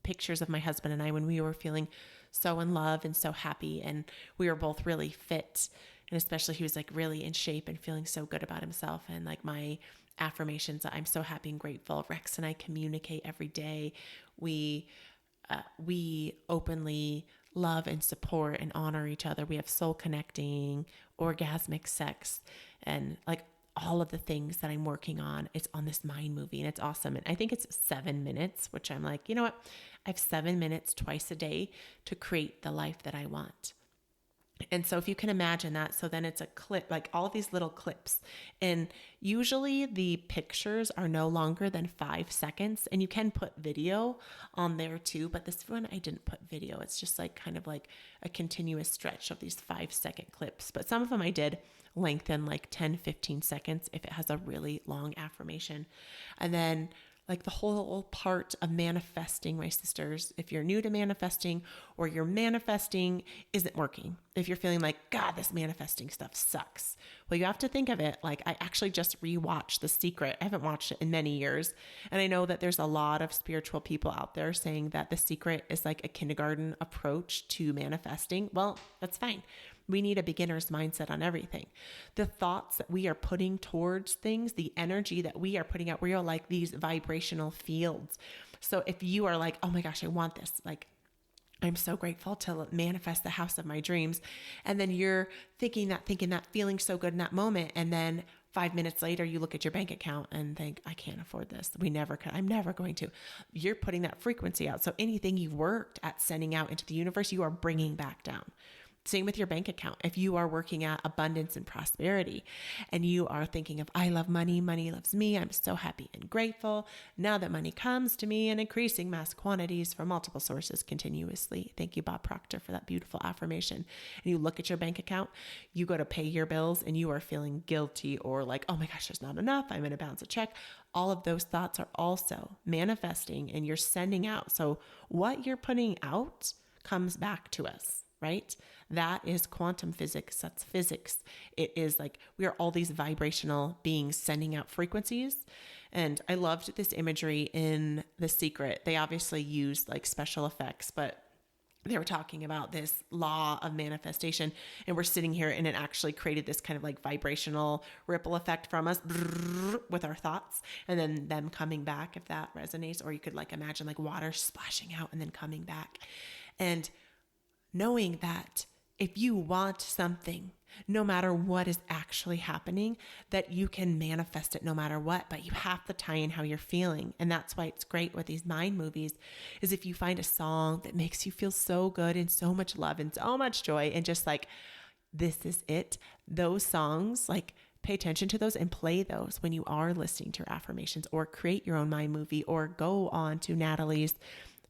pictures of my husband and I when we were feeling so in love and so happy, and we were both really fit, and especially he was like really in shape and feeling so good about himself. And like my affirmations that I'm so happy and grateful. Rex and I communicate every day. We openly love and support and honor each other. We have soul connecting, orgasmic sex, and like all of the things that I'm working on. It's on this mind movie, and it's awesome. And I think it's 7 minutes, which I'm like, you know what? I have 7 minutes twice a day to create the life that I want. And so if you can imagine that, so then it's a clip, like all these little clips. And usually the pictures are no longer than 5 seconds, and you can put video on there too. But this one, I didn't put video. It's just like kind of like a continuous stretch of these 5-second clips. But some of them I did lengthen like 10, 15 seconds if it has a really long affirmation. And then like the whole part of manifesting, my sisters, if you're new to manifesting or you're manifesting isn't working, if you're feeling like, God, this manifesting stuff sucks, well, you have to think of it like, I actually just rewatched The Secret. I haven't watched it in many years. And I know that there's a lot of spiritual people out there saying that The Secret is like a kindergarten approach to manifesting. Well, that's fine. We need a beginner's mindset on everything. The thoughts that we are putting towards things, the energy that we are putting out, we are like these vibrational fields. So if you are like, oh my gosh, I want this, like, I'm so grateful to manifest the house of my dreams. And then you're thinking that, feeling so good in that moment. And then 5 minutes later, you look at your bank account and think, I can't afford this. We never could. I'm never going to. You're putting that frequency out. So anything you've worked at sending out into the universe, you are bringing back down. Same with your bank account. If you are working at abundance and prosperity and you are thinking of, I love money, money loves me, I'm so happy and grateful. Now that money comes to me in increasing mass quantities from multiple sources continuously. Thank you, Bob Proctor, for that beautiful affirmation. And you look at your bank account, you go to pay your bills and you are feeling guilty or like, oh my gosh, there's not enough. I'm going to bounce a check. All of those thoughts are also manifesting and you're sending out. So what you're putting out comes back to us. Right? That is quantum physics. That's physics. It is like we are all these vibrational beings sending out frequencies. And I loved this imagery in The Secret. They obviously used like special effects, but they were talking about this law of manifestation, and we're sitting here and it actually created this kind of like vibrational ripple effect from us with our thoughts and then them coming back, if that resonates. Or you could like imagine like water splashing out and then coming back. And knowing that if you want something, no matter what is actually happening, that you can manifest it no matter what, but you have to tie in how you're feeling. And that's why it's great with these mind movies is if you find a song that makes you feel so good and so much love and so much joy and just like, this is it. Those songs, like pay attention to those and play those when you are listening to your affirmations, or create your own mind movie, or go on to Natalie's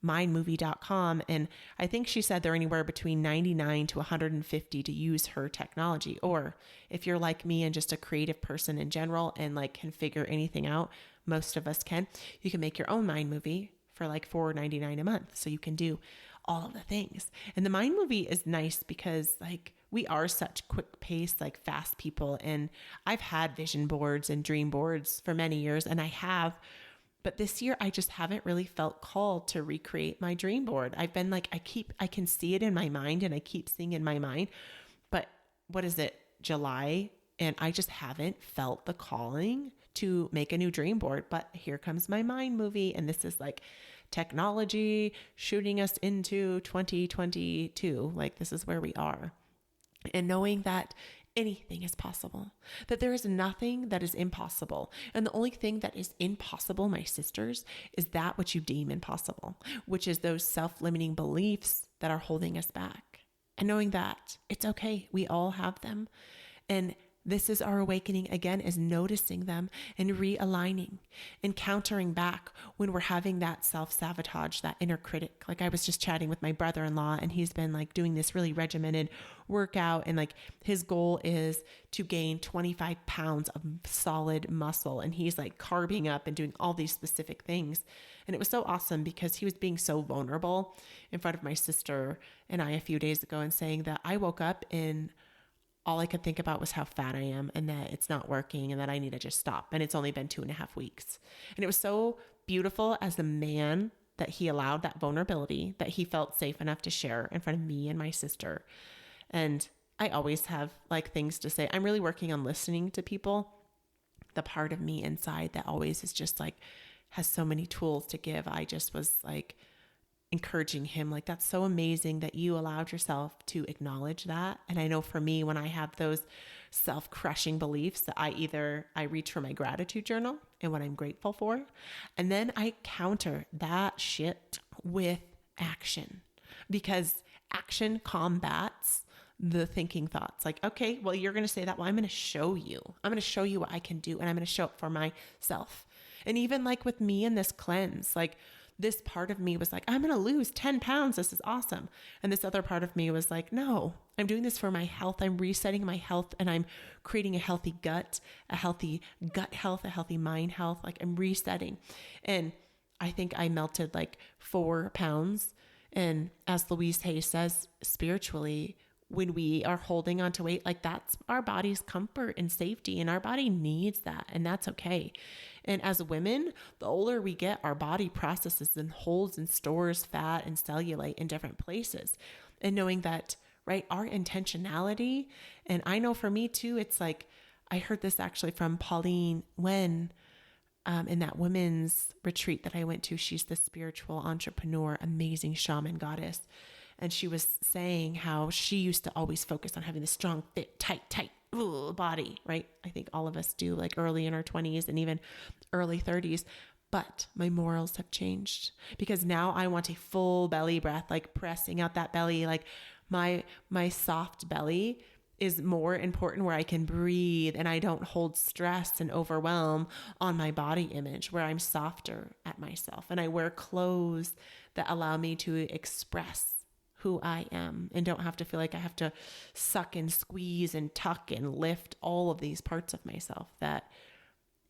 mindmovie.com. And I think she said they're anywhere between 99 to 150 to use her technology. Or if you're like me and just a creative person in general and like can figure anything out, most of us can, you can make your own mind movie for like $4.99 a month. So you can do all of the things. And the mind movie is nice because like we are such quick paced, like fast people. And I've had vision boards and dream boards for many years, and but this year I just haven't really felt called to recreate my dream board. I've been like, I can see it in my mind and I keep seeing in my mind, but what is it, July? And I just haven't felt the calling to make a new dream board. But here comes my mind movie. And this is like technology shooting us into 2022. Like this is where we are. And knowing that anything is possible, that there is nothing that is impossible. And the only thing that is impossible, my sisters, is that which you deem impossible, which is those self-limiting beliefs that are holding us back. And knowing that it's okay. We all have them. And this is our awakening again, is noticing them and realigning and countering back when we're having that self-sabotage, that inner critic. Like I was just chatting with my brother-in-law and he's been like doing this really regimented workout. And like his goal is to gain 25 pounds of solid muscle. And he's like carbing up and doing all these specific things. And it was so awesome because he was being so vulnerable in front of my sister and I a few days ago and saying that I woke up and all I could think about was how fat I am and that it's not working and that I need to just stop. And it's only been 2.5 weeks. And it was so beautiful as the man that he allowed that vulnerability, that he felt safe enough to share in front of me and my sister. And I always have like things to say. I'm really working on listening to people. The part of me inside that always is just like, has so many tools to give. I just was like, encouraging him, like, that's so amazing that you allowed yourself to acknowledge that. And I know for me, when I have those self-crushing beliefs, that I reach for my gratitude journal and what I'm grateful for. And then I counter that shit with action, because action combats the thinking thoughts. Like, okay, well, you're going to say that. Well, I'm going to show you. I'm going to show you what I can do. And I'm going to show up for myself. And even like with me in this cleanse, like this part of me was like, I'm going to lose 10 pounds. This is awesome. And this other part of me was like, no, I'm doing this for my health. I'm resetting my health and I'm creating a healthy gut health, a healthy mind health. Like I'm resetting. And I think I melted like 4 pounds. And as Louise Hay says, spiritually, when we are holding on to weight, like that's our body's comfort and safety, and our body needs that, and that's okay. And as women, the older we get, our body processes and holds and stores fat and cellulite in different places. And knowing that, right, our intentionality, and I know for me too, it's like, I heard this actually from Pauline when in that women's retreat that I went to. She's the spiritual entrepreneur, amazing shaman goddess. And she was saying how she used to always focus on having this strong, fit, tight body, right? I think all of us do, like early in our 20s and even early 30s. But my morals have changed because now I want a full belly breath, like pressing out that belly. Like my soft belly is more important, where I can breathe and I don't hold stress and overwhelm on my body image, where I'm softer at myself. And I wear clothes that allow me to express who I am and don't have to feel like I have to suck and squeeze and tuck and lift all of these parts of myself. That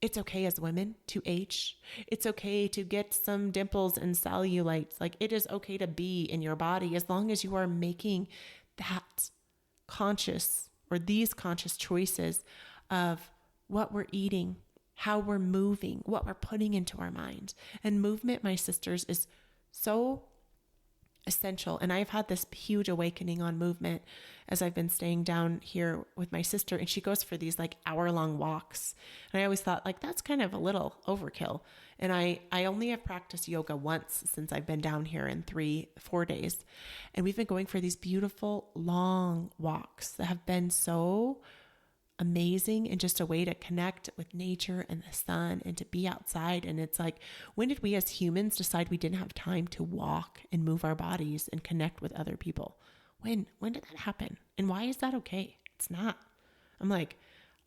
it's okay as women to age. It's okay to get some dimples and cellulites. Like it is okay to be in your body as long as you are making that conscious or these conscious choices of what we're eating, how we're moving, what we're putting into our mind. And movement, my sisters, is so essential. And I've had this huge awakening on movement as I've been staying down here with my sister, and she goes for these like hour-long walks. And I always thought like, that's kind of a little overkill. And I only have practiced yoga once since I've been down here in 3-4 days. And we've been going for these beautiful long walks that have been so amazing and just a way to connect with nature and the sun and to be outside. And it's like, when did we as humans decide we didn't have time to walk and move our bodies and connect with other people? When did that happen? And why is that okay? It's not. I'm like,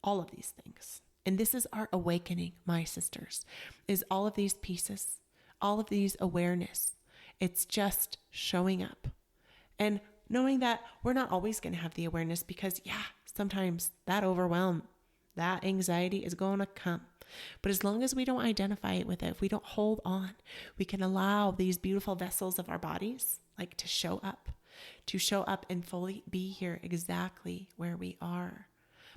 all of these things. And this is our awakening, my sisters, is all of these pieces, all of these awareness. It's just showing up and knowing that we're not always going to have the awareness, because sometimes that overwhelm, that anxiety is going to come. But as long as we don't identify it with it, if we don't hold on, we can allow these beautiful vessels of our bodies like to show up and fully be here exactly where we are.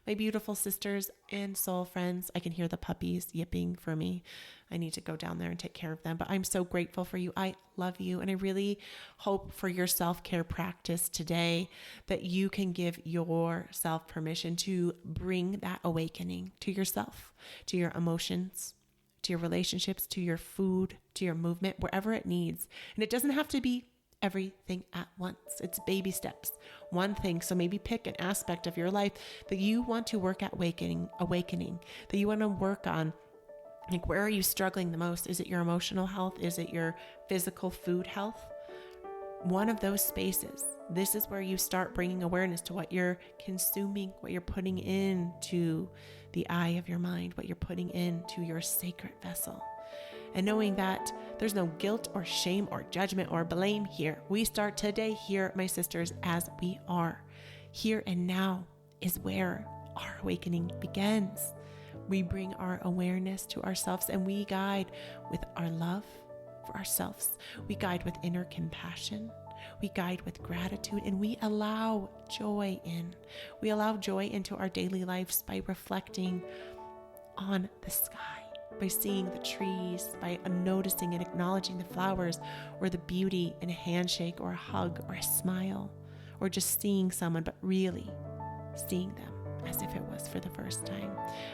My beautiful sisters and soul friends, I can hear the puppies yipping for me. I need to go down there and take care of them, but I'm so grateful for you. I love you. And I really hope for your self-care practice today that you can give yourself permission to bring that awakening to yourself, to your emotions, to your relationships, to your food, to your movement, wherever it needs. And it doesn't have to be everything at once. It's baby steps, one thing. So maybe pick an aspect of your life that you want to work at awakening, that you want to work on. Like, where are you struggling the most? Is it your emotional health? Is it your physical food health? One of those spaces. This is where you start bringing awareness to what you're consuming, what you're putting into the eye of your mind, what you're putting into your sacred vessel. And knowing that there's no guilt or shame or judgment or blame here. We start today here, my sisters, as we are. Here and now is where our awakening begins. We bring our awareness to ourselves and we guide with our love for ourselves. We guide with inner compassion. We guide with gratitude, and we allow joy in. We allow joy into our daily lives by reflecting on the sky, by seeing the trees, by noticing and acknowledging the flowers, or the beauty in a handshake or a hug or a smile, or just seeing someone, but really seeing them as if it was for the first time.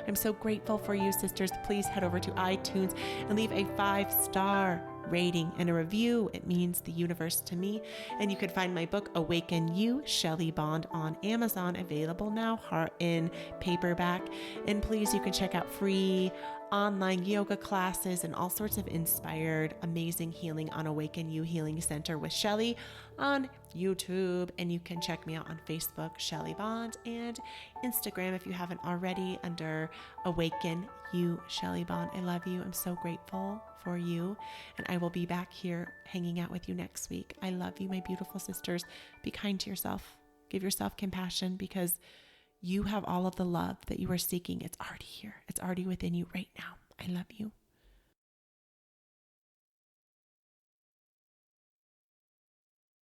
I'm so grateful for you, sisters. Please head over to iTunes and leave a 5-star rating and a review. It means the universe to me. And you can find my book, Awaken You, Shelley Bond, on Amazon, available now in paperback. And please, you can check out free online yoga classes and all sorts of inspired, amazing healing on Awaken You Healing Center with Shelly on YouTube. And you can check me out on Facebook, Shelly Bond, and Instagram if you haven't already under Awaken You Shelly Bond. I love you. I'm so grateful for you. And I will be back here hanging out with you next week. I love you, my beautiful sisters. Be kind to yourself. Give yourself compassion because you have all of the love that you are seeking. It's already here. It's already within you right now. I love you.